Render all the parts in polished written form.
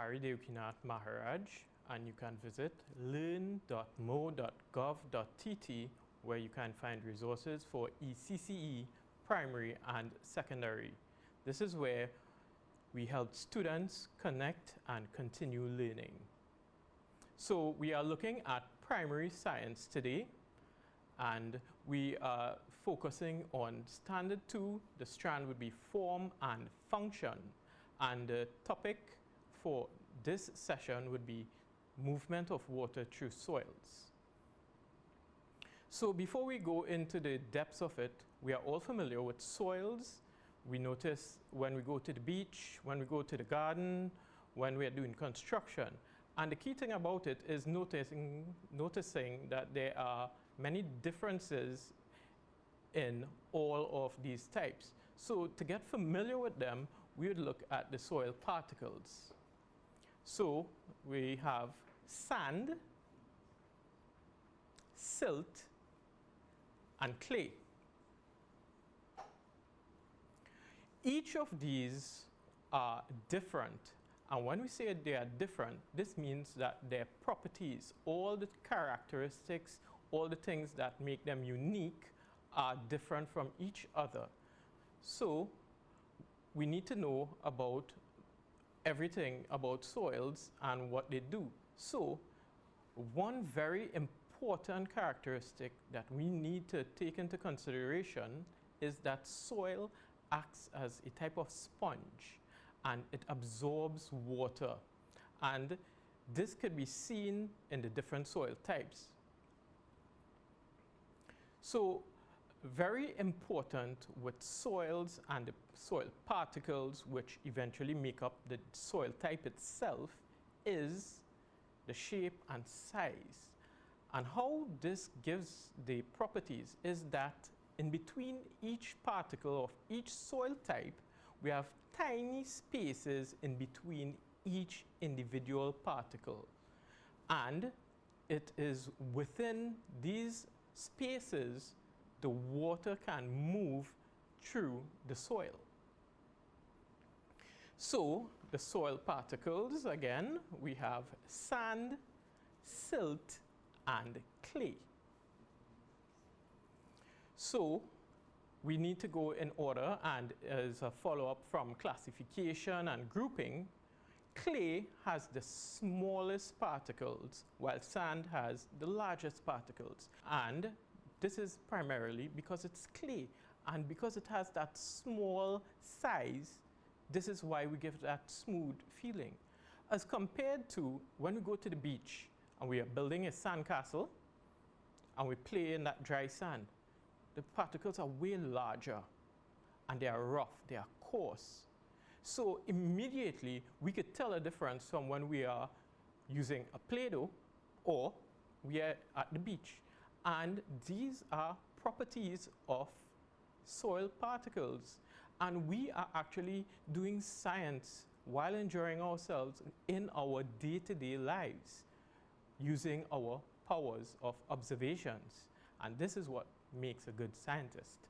Hari Devkinath Maharaj, and you can visit learn.mo.gov.tt where you can find resources for ECCE, primary and secondary. This is where we help students connect and continue learning. So we are looking at primary science today, and we are focusing on Standard 2. The strand would be form and function, and the topic for this session would be movement of water through soils. So before we go into the depths of it, we are all familiar with soils. We notice when we go to the beach, when we go to the garden, when we are doing construction. And the key thing about it is noticing that there are many differences in all of these types. So to get familiar with them, we would look at the soil particles. So we have sand, silt, and clay. Each of these are different. And when we say they are different, this means that their properties, all the characteristics, all the things that make them unique are different from each other. So we need to know about everything about soils and what they do. So one very important characteristic that we need to take into consideration is that soil acts as a type of sponge, and it absorbs water. And this could be seen in the different soil types. So very important with soils and the soil particles, which eventually make up the soil type itself, is the shape and size. And how this gives the properties is that in between each particle of each soil type, we have tiny spaces in between each individual particle. And it is within these spaces the water can move through the soil. So the soil particles, again, we have sand, silt, and clay. So we need to go in order, and as a follow-up from classification and grouping, clay has the smallest particles, while sand has the largest particles. And this is primarily because it's clay, and because it has that small size, this is why we give that smooth feeling. As compared to when we go to the beach and we are building a sandcastle and we play in that dry sand, the particles are way larger and they are rough, they are coarse. So immediately we could tell a difference from when we are using a Play-Doh or we are at the beach. And these are properties of soil particles. And we are actually doing science while enjoying ourselves in our day-to-day lives using our powers of observations. And this is what makes a good scientist.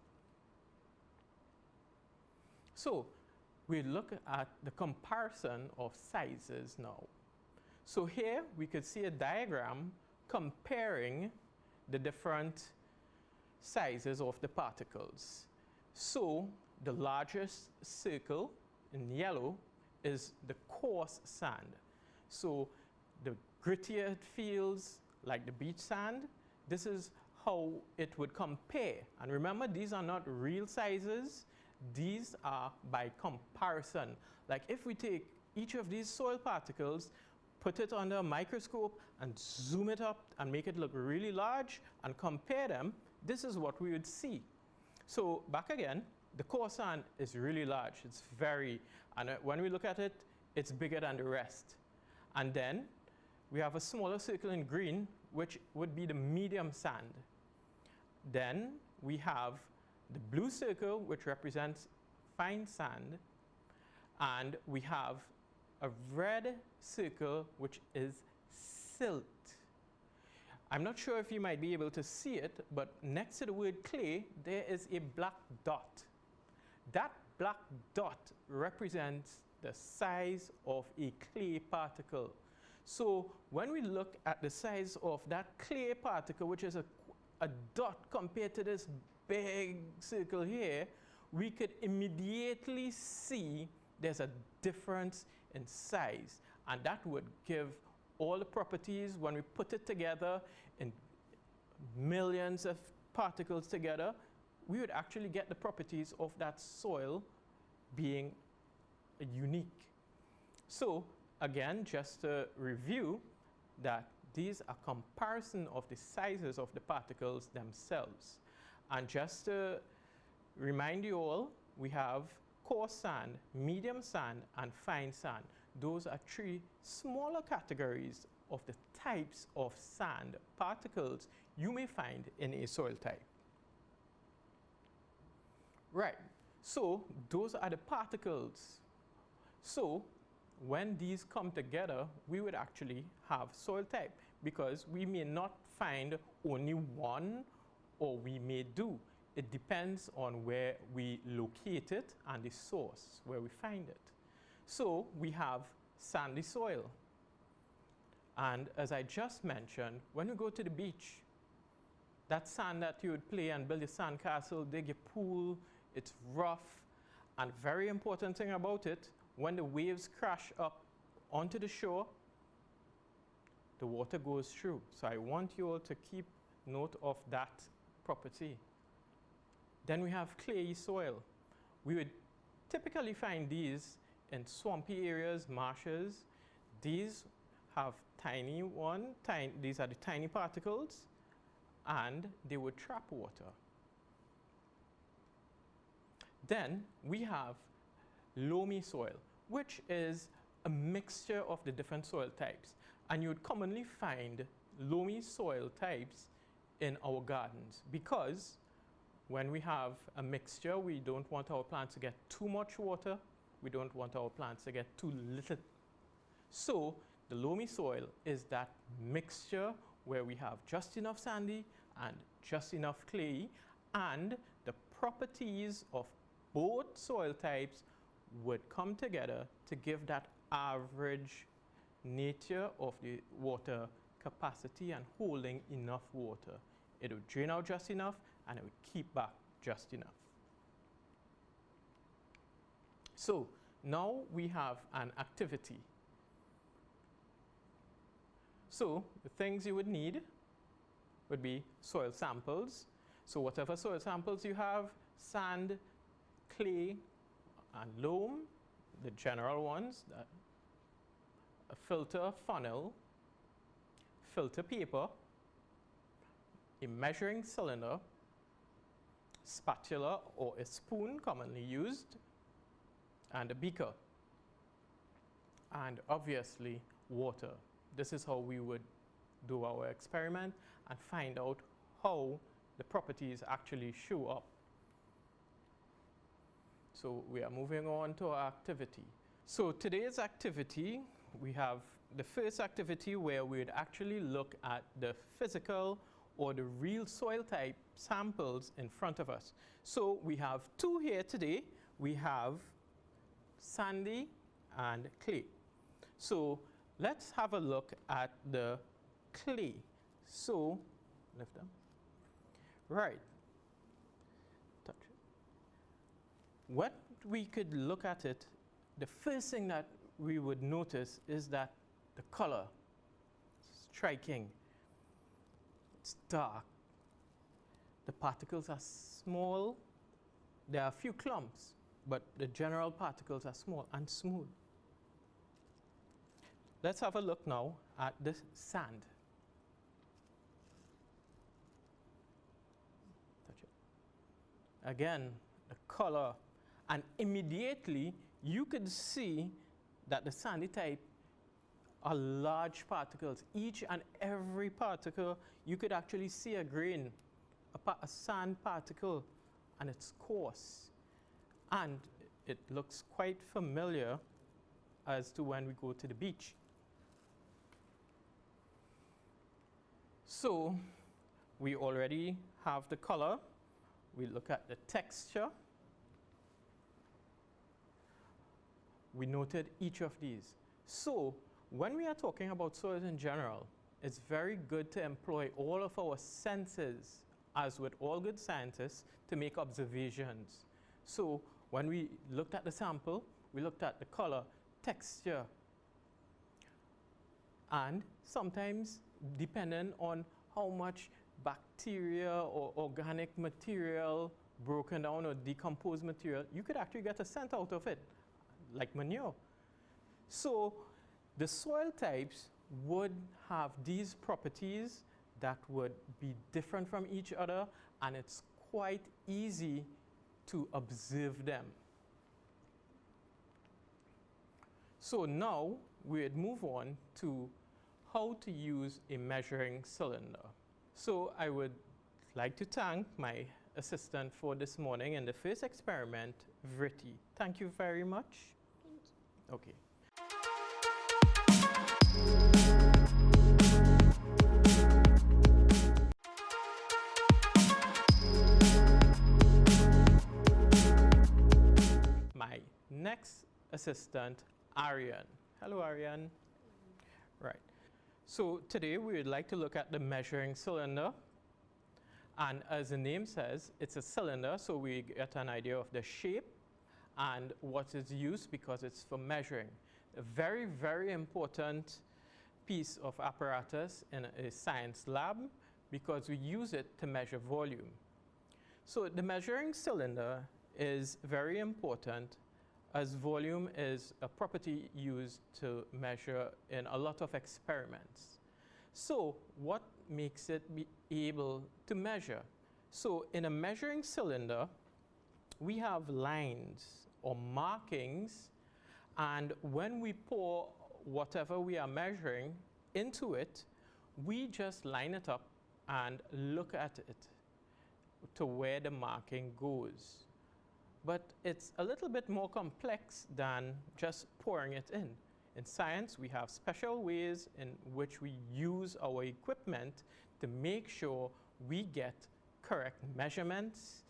So we look at the comparison of sizes now. So here we could see a diagram comparing the different sizes of the particles. So the largest circle in yellow is the coarse sand. So the grittier it feels, like the beach sand, this is how it would compare. And remember, these are not real sizes. These are by comparison. Like if we take each of these soil particles, put it under a microscope and zoom it up and make it look really large and compare them, this is what we would see. So back again, the coarse sand is really large. It's and when we look at it, it's bigger than the rest. And then we have a smaller circle in green, which would be the medium sand. Then we have the blue circle, which represents fine sand. And we have a red circle, which is silt. I'm not sure if you might be able to see it, but next to the word clay, there is a black dot. That black dot represents the size of a clay particle. So when we look at the size of that clay particle, which is a dot compared to this big circle here, we could immediately see there's a difference in size. And that would give all the properties when we put it together in millions of particles together, we would actually get the properties of that soil being unique. So again, just to review that these are comparison of the sizes of the particles themselves. And just to remind you all, we have coarse sand, medium sand, and fine sand. Those are three smaller categories of the types of sand particles you may find in a soil type. Right, so those are the particles. So when these come together, we would actually have soil type, because we may not find only one, or we may do. It depends on where we locate it and the source where we find it. So we have sandy soil. And as I just mentioned, when you go to the beach, that sand that you would play and build a sand castle, dig a pool, it's rough. And very important thing about it, when the waves crash up onto the shore, the water goes through. So I want you all to keep note of that property. Then we have clayey soil. We would typically find these in swampy areas, marshes. These have these are the tiny particles, and they would trap water. Then we have loamy soil, which is a mixture of the different soil types. And you would commonly find loamy soil types in our gardens, because when we have a mixture, we don't want our plants to get too much water. We don't want our plants to get too little. So the loamy soil is that mixture where we have just enough sandy and just enough clay, and the properties of both soil types would come together to give that average nature of the water capacity and holding enough water. It would drain out just enough, and it would keep back just enough. So now we have an activity. So the things you would need would be soil samples. So whatever soil samples you have, sand, clay, and loam, the general ones, a filter funnel, filter paper, a measuring cylinder, spatula or a spoon commonly used, and a beaker, and obviously water. This is how we would do our experiment and find out how the properties actually show up. So we are moving on to our activity. So today's activity, we have the first activity where we would actually look at the physical or the real soil type samples in front of us. So we have two here today. We have sandy and clay. So let's have a look at the clay. So lift them. Right. Touch it. What we could look at it, the first thing that we would notice is that the color is striking. It's dark. The particles are small. There are a few clumps, but the general particles are small and smooth. Let's have a look now at the sand. Touch it. Again, the color, and immediately you could see that the sandy type are large particles. Each and every particle, you could actually see a grain, a sand particle, and it's coarse. And it looks quite familiar as to when we go to the beach. So we already have the color. We look at the texture. we noted each of these. So when we are talking about soils in general, it's very good to employ all of our senses, as with all good scientists, to make observations. So when we looked at the sample, we looked at the color, texture, and sometimes depending on how much bacteria or organic material, broken down or decomposed material, you could actually get a scent out of it, like manure. So the soil types would have these properties that would be different from each other, and it's quite easy to observe them. So now we'd move on to how to use a measuring cylinder. So I would like to thank my assistant for this morning in the first experiment, Vritti. Thank you very much. Thank you. Okay. My next assistant, Aryan. Hello, Aryan. Right. So today we would like to look at the measuring cylinder. And as the name says, it's a cylinder, so we get an idea of the shape and what is used because it's for measuring. A very, very important piece of apparatus in a science lab because we use it to measure volume. So the measuring cylinder is very important as volume is a property used to measure in a lot of experiments. So what makes it be able to measure? So in a measuring cylinder, we have lines or markings, and when we pour whatever we are measuring into it, we just line it up and look at it to where the marking goes. But it's a little bit more complex than just pouring it in. In science, we have special ways in which we use our equipment to make sure we get correct measurements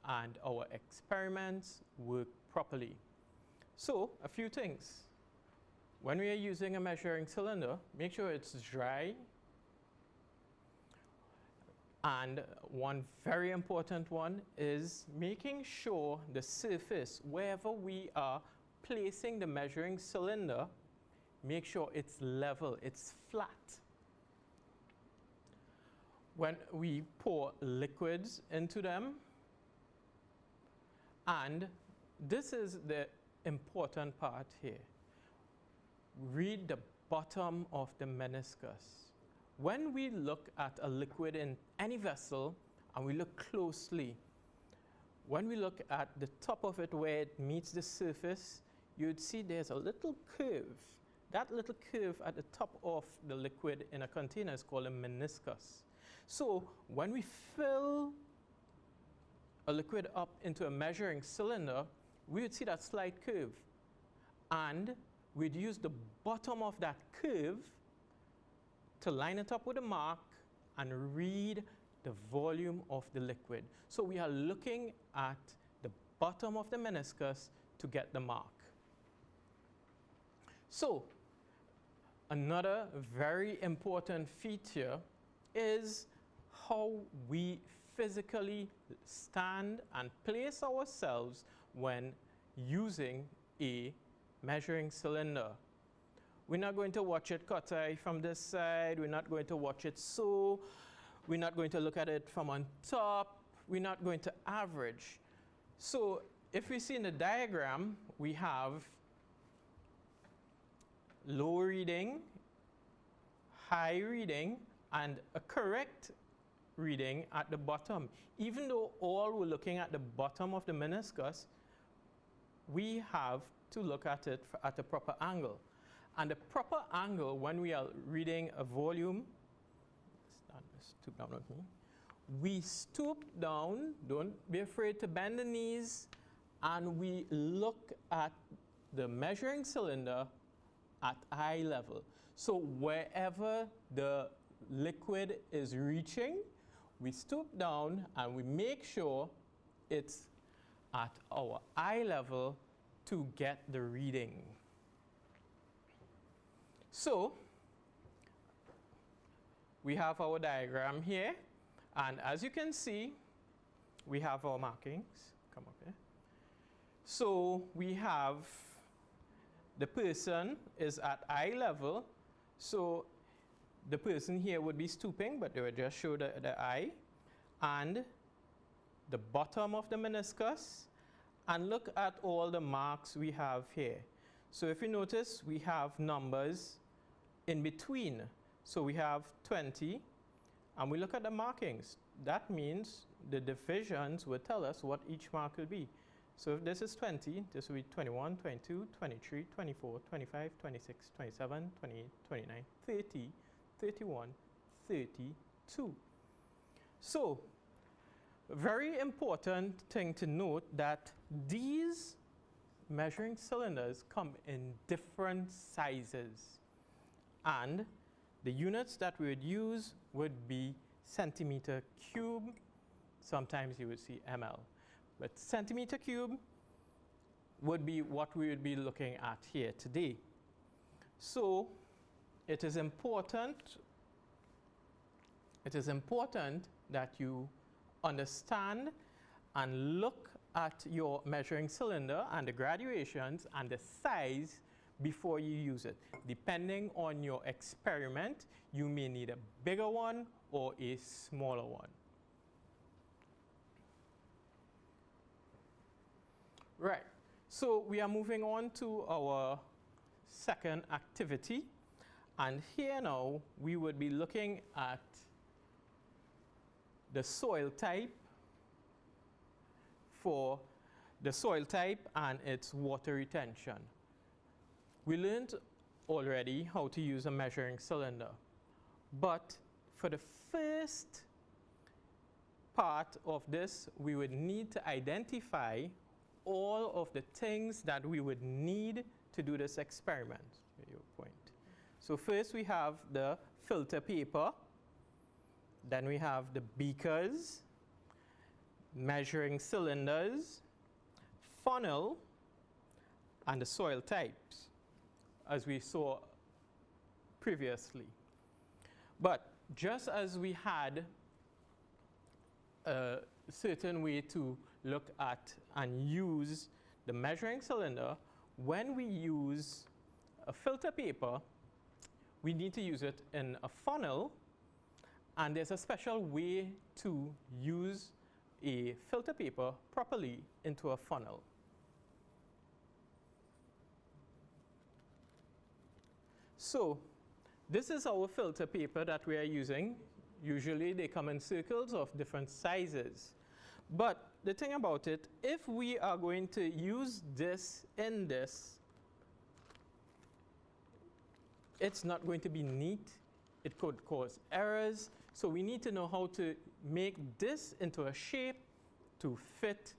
and our experiments work properly. So, a few things. When we are using a measuring cylinder, make sure it's dry. And one very important one is making sure the surface, wherever we are placing the measuring cylinder, make sure it's level, it's flat. When we pour liquids into them, and this is the important part here, read the bottom of the meniscus. When we look at a liquid in any vessel and we look closely, when we look at the top of it where it meets the surface, you'd see there's a little curve. That little curve at the top of the liquid in a container is called a meniscus. So when we fill a liquid up into a measuring cylinder, we would see that slight curve. And we'd use the bottom of that curve to line it up with a mark and read the volume of the liquid. So we are looking at the bottom of the meniscus to get the mark. So another very important feature is how we physically stand and place ourselves when using a measuring cylinder. We're not going to watch it cut from this side. We're not going to watch it so. We're not going to look at it from on top. We're not going to average. So if we see in the diagram, we have low reading, high reading, and a correct reading at the bottom. Even though all we're looking at the bottom of the meniscus, we have to look at it at a proper angle. And the proper angle when we are reading a volume, stoop down with me. We stoop down, don't be afraid to bend the knees, and we look at the measuring cylinder at eye level. So wherever the liquid is reaching, we stoop down and we make sure it's at our eye level to get the reading. So we have our diagram here, and as you can see, we have our markings. Come up here. So we have the person is at eye level, so the person here would be stooping, but they would just show the eye, and the bottom of the meniscus, and look at all the marks we have here. So if you notice, we have numbers in between. So we have 20, and we look at the markings. That means the divisions will tell us what each mark will be. So if this is 20, this will be 21, 22, 23, 24, 25, 26, 27, 28, 29, 30, 31, 32. So, very important thing to note that these measuring cylinders come in different sizes, and the units that we would use would be centimeter cube. Sometimes you would see ml, but centimeter cube would be what we would be looking at here today. So it is important that you understand and look at your measuring cylinder and the graduations and the size before you use it. Depending on your experiment, you may need a bigger one or a smaller one. Right, so we are moving on to our second activity, and here now we would be looking at the soil type and its water retention. We learned already how to use a measuring cylinder, but for the first part of this, we would need to identify all of the things that we would need to do this experiment. Your point. So first we have the filter paper, then we have the beakers, measuring cylinders, funnel, and the soil types, as we saw previously. But just as we had a certain way to look at and use the measuring cylinder, when we use a filter paper, we need to use it in a funnel, and there's a special way to use a filter paper properly into a funnel. So this is our filter paper that we are using. Usually they come in circles of different sizes. But the thing about it, if we are going to use this in this, it's not going to be neat. It could cause errors. So we need to know how to make this into a shape to fit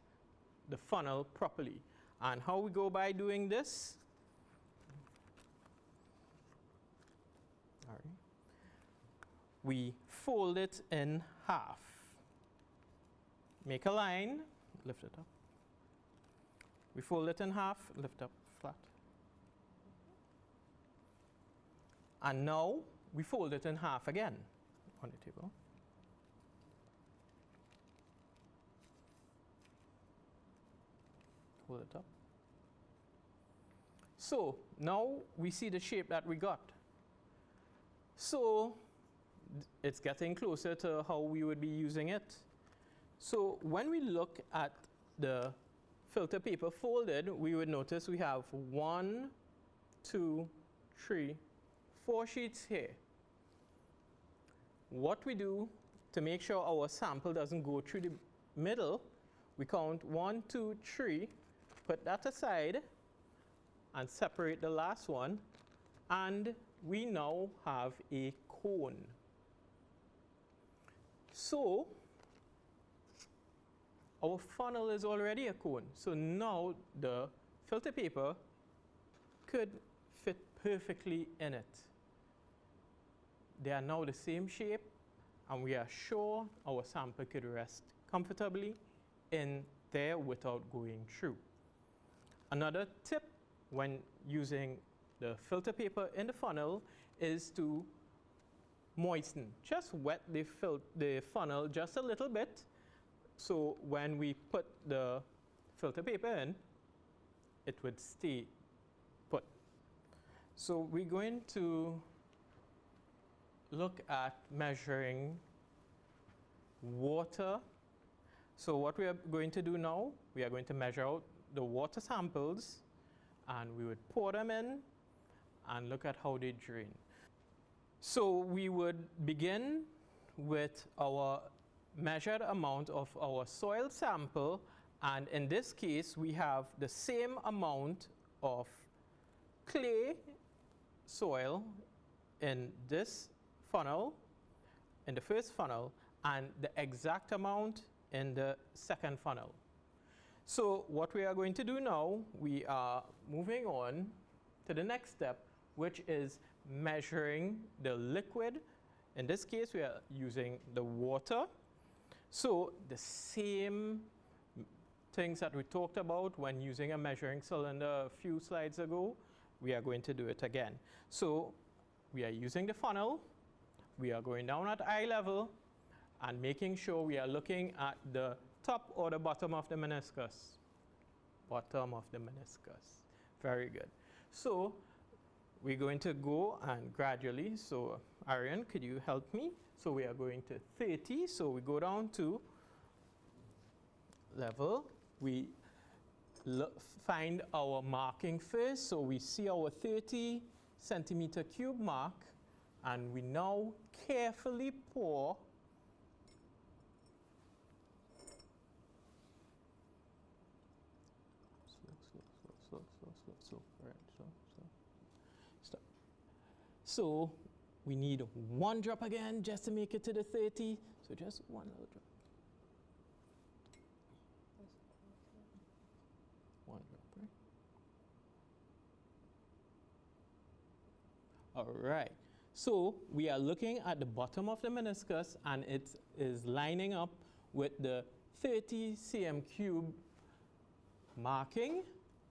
the funnel properly. And how we go by doing this? All right. We fold it in half. Make a line, lift it up. We fold it in half, lift up flat. And now we fold it in half again on the table. Hold it up. So now we see the shape that we got. So it's getting closer to how we would be using it. So when we look at the filter paper folded, we would notice we have 1, 2, 3, 4 sheets here. What we do to make sure our sample doesn't go through the middle, we count 1, 2, 3, put that aside, and separate the last one, and we now have a cone. So our funnel is already a cone. So now the filter paper could fit perfectly in it. They are now the same shape, and we are sure our sample could rest comfortably in there without going through. Another tip when using the filter paper in the funnel is to moisten. Just wet the funnel just a little bit, so when we put the filter paper in, it would stay put. So we're going to look at measuring water. So what we are going to do now, we are going to measure out the water samples, and we would pour them in and look at how they drain. So we would begin with our measured amount of our soil sample, and in this case we have the same amount of clay soil in this funnel, in the first funnel, and the exact amount in the second funnel. So what we are going to do now, we are moving on to the next step, which is measuring the liquid. In this case, we are using the water. So the same things that we talked about when using a measuring cylinder a few slides ago, we are going to do it again. So we are using the funnel, we are going down at eye level and making sure we are looking at the top or the bottom of the meniscus. Bottom of the meniscus. Very good. So we're going to go and gradually, so Arian, could you help me? So we are going to 30, so we go down to level. We find our marking first, so we see our 30 centimeter cube mark, and we now carefully pour So we need one drop again just to make it to the 30. So just one little drop. One drop, right? All right. So we are looking at the bottom of the meniscus, and it is lining up with the 30 cm cube marking.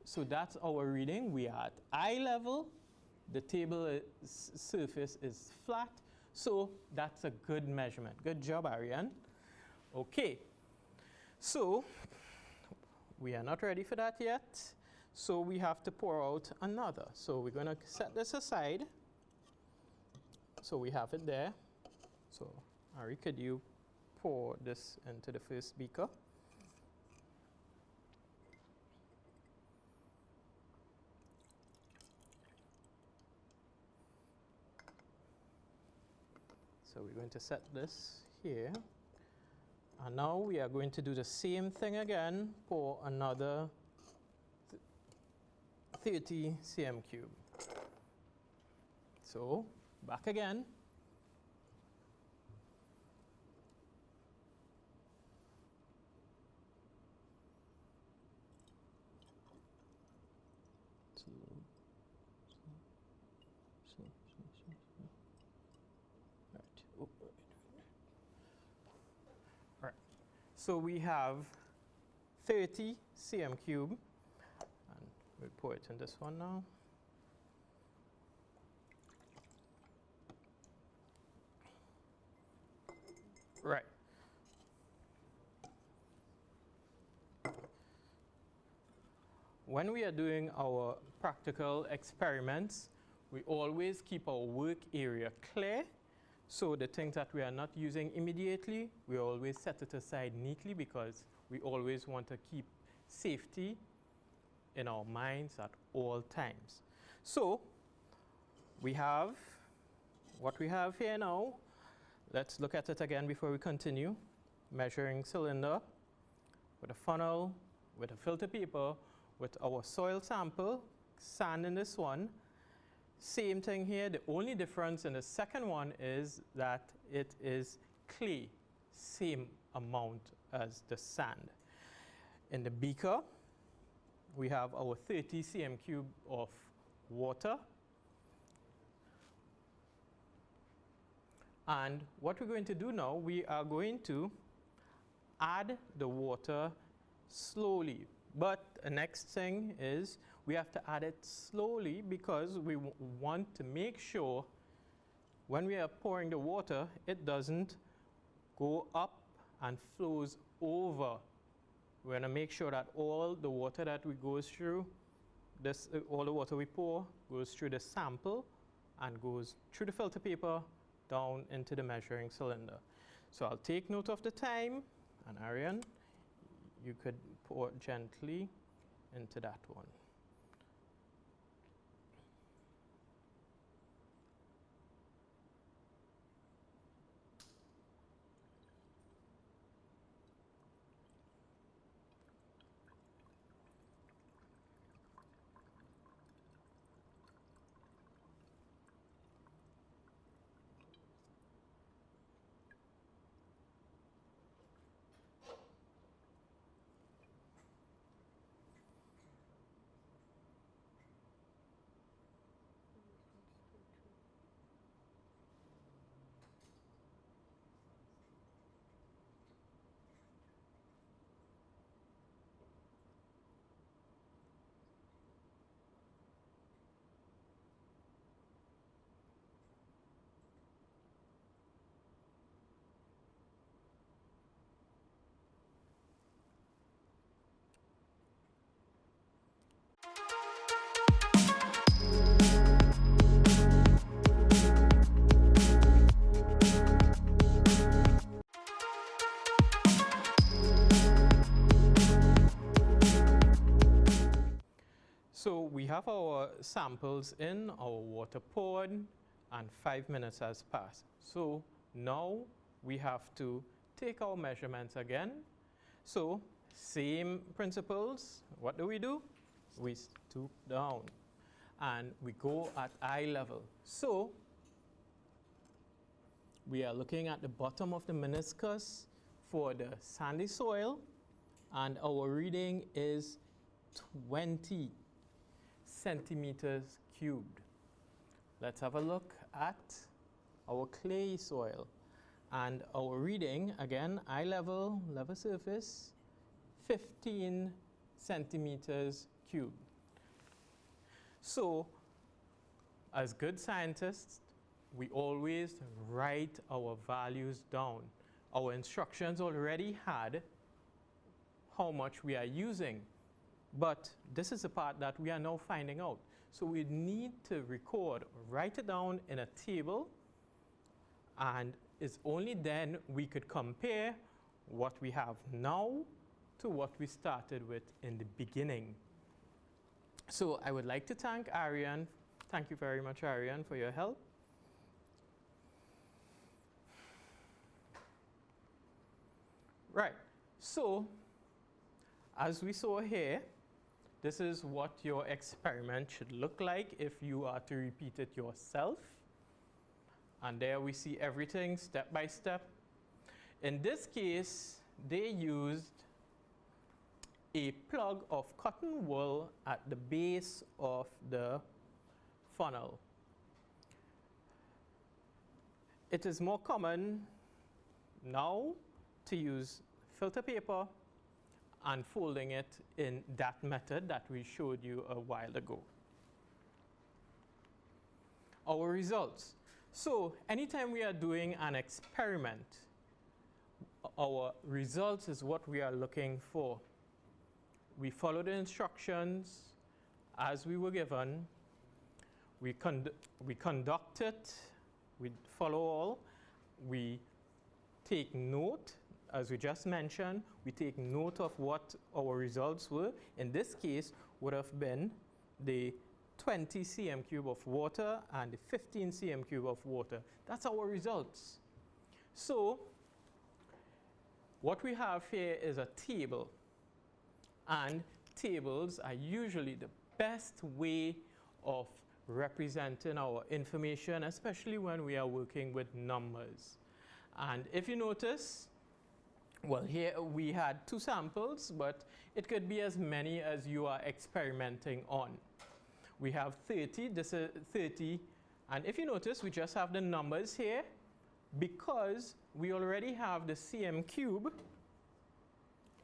So that's our reading. We are at eye level. The table surface is flat, so that's a good measurement. Good job, Ariane. Okay, so we are not ready for that yet, so we have to pour out another. So we're going to set this aside. So we have it there. So Ari, could you pour this into the first beaker? So we're going to set this here. And now we are going to do the same thing again for another 30 cm cube. So back again. So we have 30 cm cube, and we'll pour it in this one now. Right. When we are doing our practical experiments, we always keep our work area clear. So the things that we are not using immediately, we always set it aside neatly, because we always want to keep safety in our minds at all times. So we have what we have here now. Let's look at it again before we continue. Measuring cylinder with a funnel, with a filter paper, with our soil sample, sand in this one. Same thing here. The only difference in the second one is that it is clay, same amount as the sand. In the beaker, we have our 30 cm cube of water. And what we're going to do now, we are going to add the water slowly. But next thing is we have to add it slowly because we want to make sure when we are pouring the water, it doesn't go up and flows over. We're going to make sure that all the water that we goes through, all the water we pour goes through the sample and goes through the filter paper down into the measuring cylinder. So I'll take note of the time, and Arian, you could pour gently into that one. So we have our samples in, our water poured, and 5 minutes has passed. So now we have to take our measurements again. So same principles. What do? We stoop down and we go at eye level. So we are looking at the bottom of the meniscus for the sandy soil, and our reading is 20 centimeters cubed. Let's have a look at our clay soil, and our reading, again, eye level, level surface, 15 centimeters cubed. So as good scientists, we always write our values down. Our instructions already had how much we are using, but this is the part that we are now finding out. So we need to record, write it down in a table, and it's only then we could compare what we have now to what we started with in the beginning. So I would like to thank Arian. Thank you very much, Arian, for your help. Right, so as we saw here, this is what your experiment should look like if you are to repeat it yourself. And there we see everything step by step. In this case, they used a plug of cotton wool at the base of the funnel. It is more common now to use filter paper and folding it in that method that we showed you a while ago. Our results. So anytime we are doing an experiment, our results is what we are looking for. We follow the instructions as we were given. We conduct it. We follow all. We take note. As we just mentioned, we take note of what our results were. In this case, would have been the 20 cm cube of water and the 15 cm cube of water. That's our results. So what we have here is a table. And tables are usually the best way of representing our information, especially when we are working with numbers. And if you notice, well, here we had 2 samples, but it could be as many as you are experimenting on. We have 30, this is 30, and if you notice, we just have the numbers here because we already have the cm cube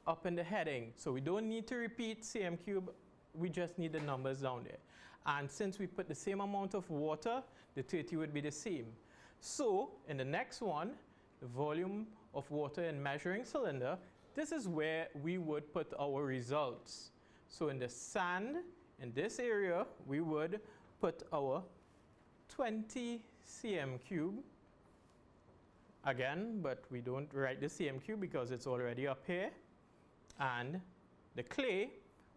up in the heading. So we don't need to repeat cm cube, we just need the numbers down there. And since we put the same amount of water, the 30 would be the same. So in the next one, the volume of water in measuring cylinder, this is where we would put our results. So in the sand, in this area, we would put our 20 cm cube again, but we don't write the cm cube because it's already up here. And the clay,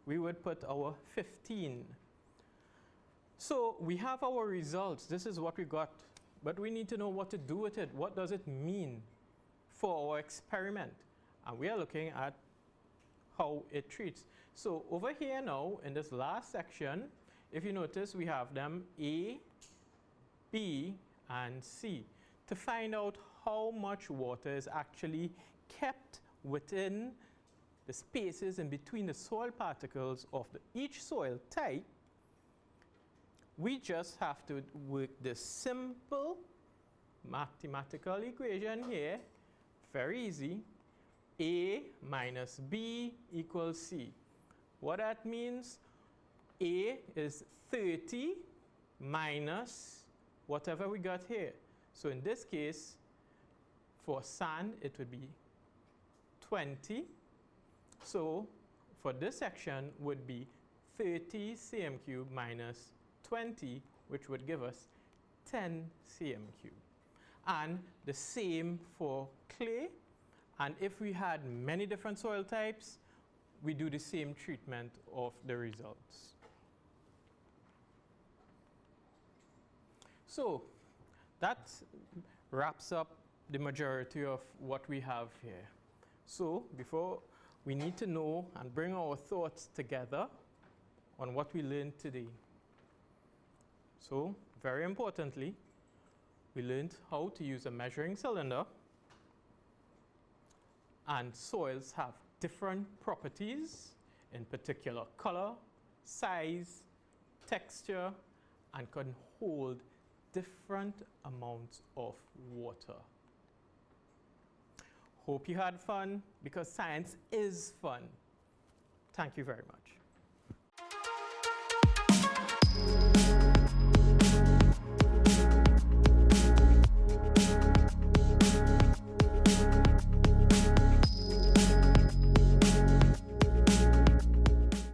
we would put our 15. So we have our results. This is what we got, but we need to know what to do with it. What does it mean for our experiment? And we are looking at how it treats. So over here now, in this last section, if you notice, we have them A, B, and C to find out how much water is actually kept within the spaces in between the soil particles of each soil type. We just have to work this simple mathematical equation here, very easy. A minus B equals C. What that means, A is 30 minus whatever we got here. So in this case, for sand, it would be 20. So for this section would be 30 cm cube minus 20, which would give us 10 cm cube. And the same for clay. And if we had many different soil types, we do the same treatment of the results. So that wraps up the majority of what we have here. So before, we need to know and bring our thoughts together on what we learned today. So very importantly, we learned how to use a measuring cylinder, and soils have different properties, in particular color, size, texture, and can hold different amounts of water. Hope you had fun, because science is fun. Thank you very much.